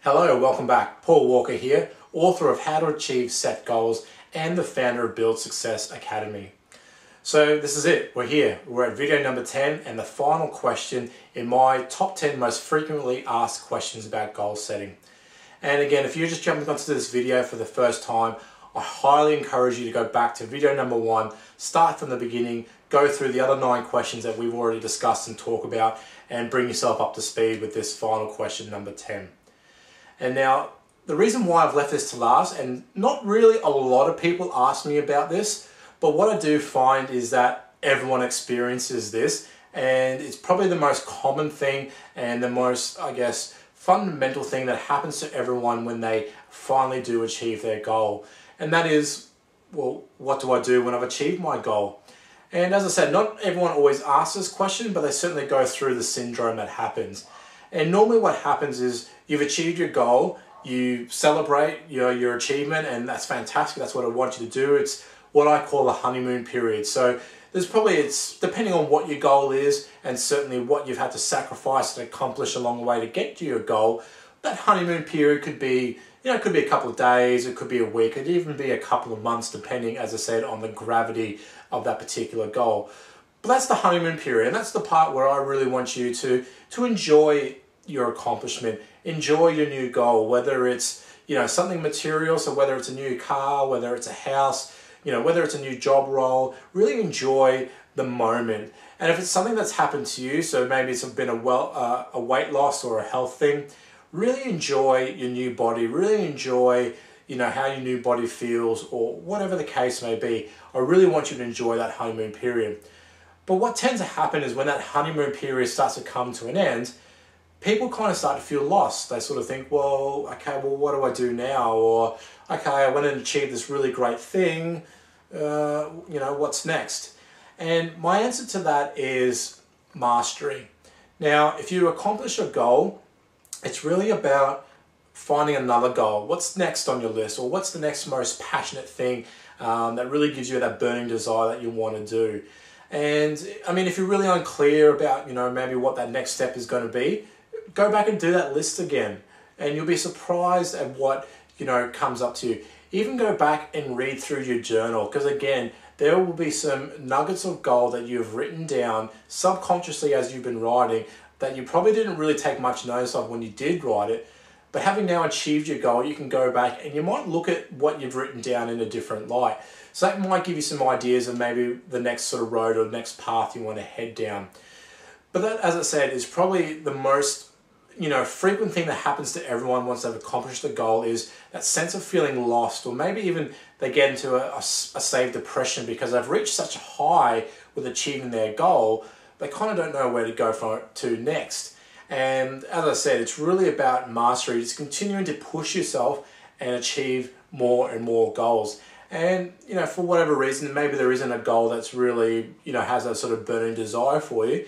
Hello, welcome back. Paul Walker here, author of How to Achieve Set Goals and the founder of Build Success Academy. So this is it, we're here. We're at video number 10 and the final question in my top 10 most frequently asked questions about goal setting. And again, if you're just jumping onto this video for the first time, I highly encourage you to go back to video number 1, start from the beginning, go through the other 9 questions that we've already discussed and talked about, and bring yourself up to speed with this final question number 10. And now, the reason why I've left this to last, and not really a lot of people ask me about this, but what I do find is that everyone experiences this, and it's probably the most common thing and the most, I guess, fundamental thing that happens to everyone when they finally do achieve their goal. And that is, well, what do I do when I've achieved my goal? And as I said, not everyone always asks this question, but they certainly go through the syndrome that happens. And normally what happens is you've achieved your goal, you celebrate your achievement, and that's fantastic. That's what I want you to do. It's what I call the honeymoon period. So it's depending on what your goal is and certainly what you've had to sacrifice and accomplish along the way to get to your goal. That honeymoon period could be, it could be a couple of days, it could be a week, it could even be a couple of months, depending, as I said, on the gravity of that particular goal. But that's the honeymoon period, and that's the part where I really want you to enjoy your accomplishment, enjoy your new goal, whether it's something material, so whether it's a new car, whether it's a house, whether it's a new job role. Really enjoy the moment. And if it's something that's happened to you, so maybe it's been a weight loss or a health thing, really enjoy your new body, really enjoy how your new body feels, or whatever the case may be. I really want you to enjoy that honeymoon period. But what tends to happen is when that honeymoon period starts to come to an end, people kind of start to feel lost. They sort of think, well, what do I do now? Or, okay, I went and achieved this really great thing, what's next? And my answer to that is mastery. Now, if you accomplish a goal, it's really about finding another goal. What's next on your list? Or what's the next most passionate thing that really gives you that burning desire that you want to do? And I mean, if you're really unclear about, maybe what that next step is going to be, go back and do that list again. And you'll be surprised at what, comes up to you. Even go back and read through your journal, because again, there will be some nuggets of gold that you've written down subconsciously as you've been writing that you probably didn't really take much notice of when you did write it. But having now achieved your goal, you can go back and you might look at what you've written down in a different light. So that might give you some ideas of maybe the next sort of road or the next path you want to head down. But that, as I said, is probably the most frequent thing that happens to everyone once they've accomplished the goal, is that sense of feeling lost, or maybe even they get into a state of depression because they've reached such a high with achieving their goal, they kind of don't know where to go from it to next. And as I said, it's really about mastery, just continuing to push yourself and achieve more and more goals. And, for whatever reason, maybe there isn't a goal that's really, has a sort of burning desire for you.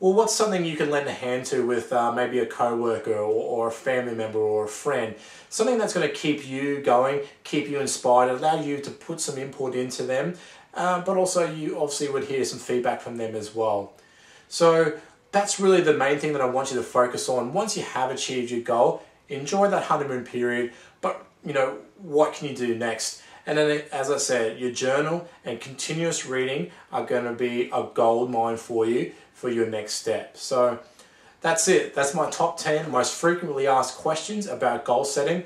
Well, what's something you can lend a hand to with maybe a coworker or a family member or a friend? Something that's going to keep you going, keep you inspired, allow you to put some input into them, but also you obviously would hear some feedback from them as well. So that's really the main thing that I want you to focus on. Once you have achieved your goal, enjoy that honeymoon period, but what can you do next? And then, as I said, your journal and continuous reading are going to be a gold mine for you for your next step. So that's it. That's my top 10 most frequently asked questions about goal setting.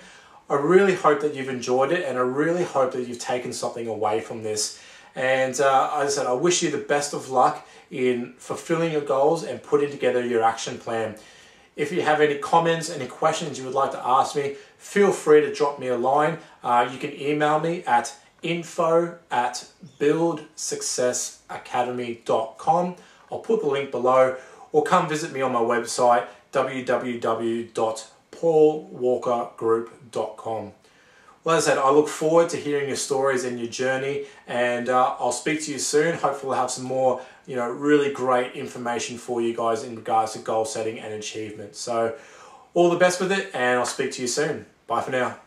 I really hope that you've enjoyed it, and I really hope that you've taken something away from this. And as I said, I wish you the best of luck in fulfilling your goals and putting together your action plan. If you have any comments, any questions you would like to ask me, feel free to drop me a line. You can email me at info@buildsuccessacademy.com. I'll put the link below, or come visit me on my website, www.paulwalkergroup.com. Well, as I said, I look forward to hearing your stories and your journey, and I'll speak to you soon. Hopefully we'll have some more, really great information for you guys in regards to goal setting and achievement. So all the best with it, and I'll speak to you soon. Bye for now.